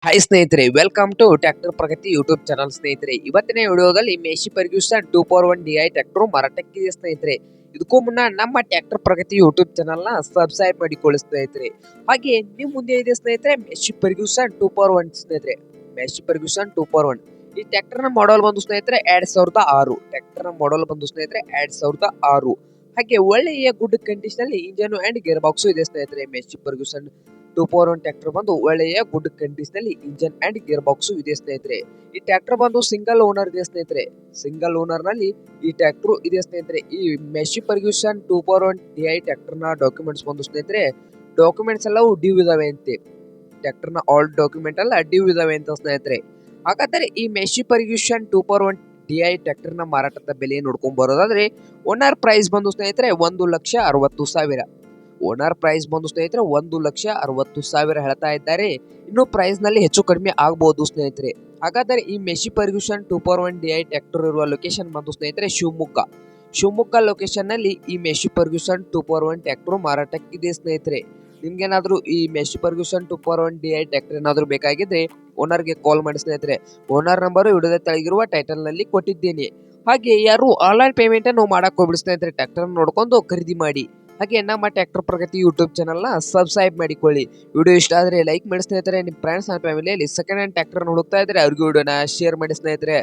Hi ಸ್ನೇಹಿತರೆ, welcome to tractor Pragati YouTube channel. ಸ್ನೇಹಿತರೆ, ಇವತ್ತಿನ ವಿಡಿಯೋದಲ್ಲಿ ಮೇಶಿ ಫರ್ಗ್ಯೂಸನ್ 2 DI ಟ್ರ್ಯಾಕ್ಟರ್ ಮಾರಾಟಕ್ಕಿದೆ ಸ್ನೇಹಿತರೆ. ಇದಕ್ಕೂ ಮುನ್ನ ನಮ್ಮ ಟ್ರ್ಯಾಕ್ಟರ್ ಪ್ರಗತಿ ಯೂಟ್ಯೂಬ್ ಚಾನಲ್ ನ ಸಬ್ಸ್ಕ್ರೈಬ್ ಮಾಡಿಕೊಳ್ಳಿ ಸ್ನೇಹಿತರೆ. ಹಾಗೆ ನಿಮ್ ಮುಂದೆ ಇದೆ ಸ್ನೇಹಿತರೆ ಮೇಶಿ ಫರ್ಗ್ಯೂಸನ್ 2 ಸ್ನೇಹಿತರೆ. ಮೇಶಿ ಫರ್ಗ್ಯೂಸನ್ 2 ಈ ಟ್ರ್ಯಾಕ್ಟರ್ ನ ಮಾಡೆಲ್ ಬಂದು ಸ್ನೇಹಿತರೆ 2006. ಟ್ರ್ಯಾಕ್ಟರ್ ನ ಮಾಡೆಲ್ ಬಂದು ಸ್ನೇಹಿತರೆ 2006. ಹಾಗೆ ಒಳ್ಳೆಯ ಗುಡ್ ಕಂಡೀಷನ್ ಅಲ್ಲಿ ಇಂಜನ್ ಅಂಡ್ ಗೇರ್ ಬಾಕ್ಸ್ ಇದೆ ಸ್ನೇಹಿತರೆ. ಮೇಶಿ ಫರ್ಗ್ಯೂಸನ್ 2 ಟ್ರ್ಯಾಕ್ಟರ್ ಬಂದು ಒಳ್ಳೆಯ ಗುಡ್ ಕಂಡೀಷನ್ ಅಲ್ಲಿ ಇಂಜನ್ ಅಂಡ್ ಗೇರ್ ಬಾಕ್ಸ್ ಇದೆ ಸ್ನೇಹಿತರೆ. ಈ ಟ್ರ್ಯಾಕ್ಟರ್ ಬಂದು ಸಿಂಗಲ್ ಓನರ್ ಇದೆ ಸ್ನೇಹಿತರೆ. ಸಿಂಗಲ್ ಓನರ್ ನಲ್ಲಿ ಈ ಟ್ರ್ಯಾಕ್ಟರ್ ಇದೆ ಸ್ನೇಹಿತರೆ. ಈ ಮೇಶಿ ಫರ್ಗ್ಯೂಸನ್ 2 DI ಟ್ರ್ಯಾಕ್ಟರ್ ನ ಡಾಕ್ಯುಮೆಂಟ್ಸ್ ಬಂದು ಸ್ನೇಹಿತರೆ, ಡಾಕ್ಯುಮೆಂಟ್ಸ್ ಎಲ್ಲವೂ ಡ್ಯೂ ಇದಾವೆ ಅಂತೆ. ಟ್ರ್ಯಾಕ್ಟರ್ ನ ಆಲ್ ಡಾಕ್ಯುಮೆಂಟ್ ಎಲ್ಲ ಡ್ಯೂ ಇದಾವೆ ಅಂತ ಸ್ನೇಹಿತರೆ. ಹಾಗಾದರೆ ಈ ಮೇಶಿ ಫರ್ಗ್ಯೂಸನ್ 2 DI ಟ್ರ್ಯಾಕ್ಟರ್ ನ ಮಾರಾಟದ ಬೆಲೆ ನೋಡ್ಕೊಂಡ್ ಬರೋದಾದ್ರೆ, ಓನರ್ ಪ್ರೈಸ್ ಬಂದು ಸ್ನೇಹಿತರೆ 1,60,000. ಓನರ್ ಪ್ರೈಸ್ ಬಂದು ಸ್ನೇಹಿತರೆ 1,60,000 ಹೇಳ್ತಾ ಇದ್ದಾರೆ. ಇನ್ನು ಪ್ರೈಸ್ ನಲ್ಲಿ ಹೆಚ್ಚು ಕಡಿಮೆ ಆಗಬಹುದು ಸ್ನೇಹಿತರೆ. ಹಾಗಾದರೆ ಈ ಮೇಶಿ ಫರ್ಗ್ಯೂಸನ್ 2 DI ಟ್ರ್ಯಾಕ್ಟರ್ ಇರುವ ಲೊಕೇಶನ್ ಬಂದು ಸ್ನೇಹಿತರೆ ಶಿವಮೊಗ್ಗ ಲೊಕೇಶನ್ ನಲ್ಲಿ ಈ ಮೇಶಿ ಫರ್ಗ್ಯೂಸನ್ 2 ಟ್ರ್ಯಾಕ್ಟರ್ ಮಾರಾಟಕ್ಕಿದೆ ಸ್ನೇಹಿತರೆ. ನಿಮ್ಗೇನಾದ್ರೂ ಈ ಮೇಶಿ ಫರ್ಗ್ಯೂಸನ್ 2 DI ಟ್ರ್ಯಾಕ್ಟರ್ ಏನಾದ್ರು ಬೇಕಾಗಿದ್ರೆ ಓನರ್ಗೆ ಕಾಲ್ ಮಾಡಿ ಸ್ನೇಹಿತರೆ. ಓನರ್ ನಂಬರ್ ವಿಡಿಯೋದ ತೆಳಗಿರುವ ಟೈಟಲ್ ನಲ್ಲಿ ಕೊಟ್ಟಿದ್ದೇನೆ. ಹಾಗೆ ಯಾರು ಆನ್ಲೈನ್ ಪೇಮೆಂಟ್ ಅನ್ನು ಮಾಡಕ್ ಹೋಗ್ಬಿಡಿ ಸ್ನೇಹಿತರೆ. ಟ್ರ್ಯಾಕ್ಟರ್ ನೋಡ್ಕೊಂಡು ಖರೀದಿ ಮಾಡಿ. ಹಾಗೆ ನಮ್ಮ ಟ್ರ್ಯಾಕ್ಟರ್ ಪ್ರಗತಿ ಯೂಟ್ಯೂಬ್ ಚಾನಲ್ ನ ಸಬ್ಸ್ಕ್ರೈಬ್ ಮಾಡಿಕೊಳ್ಳಿ. ವಿಡಿಯೋ ಇಷ್ಟ ಆದ್ರೆ ಲೈಕ್ ಮಾಡಿ ಸ್ನೇಹಿತರೆ. ನಿಮ್ಮ ಫ್ರೆಂಡ್ಸ್ ಅಂಡ್ ಫ್ಯಾಮಿಲಿಯಲ್ಲಿ ಸೆಕೆಂಡ್ ಹ್ಯಾಂಡ್ ಟ್ರ್ಯಾಕ್ಟರ್ ಹುಡುಕ್ತಾ ಇದ್ರೆ ಅವ್ರಿಗೆ ವಿಡಿಯೋನ ಶೇರ್ ಮಾಡಿ ಸ್ನೇಹಿತರೆ.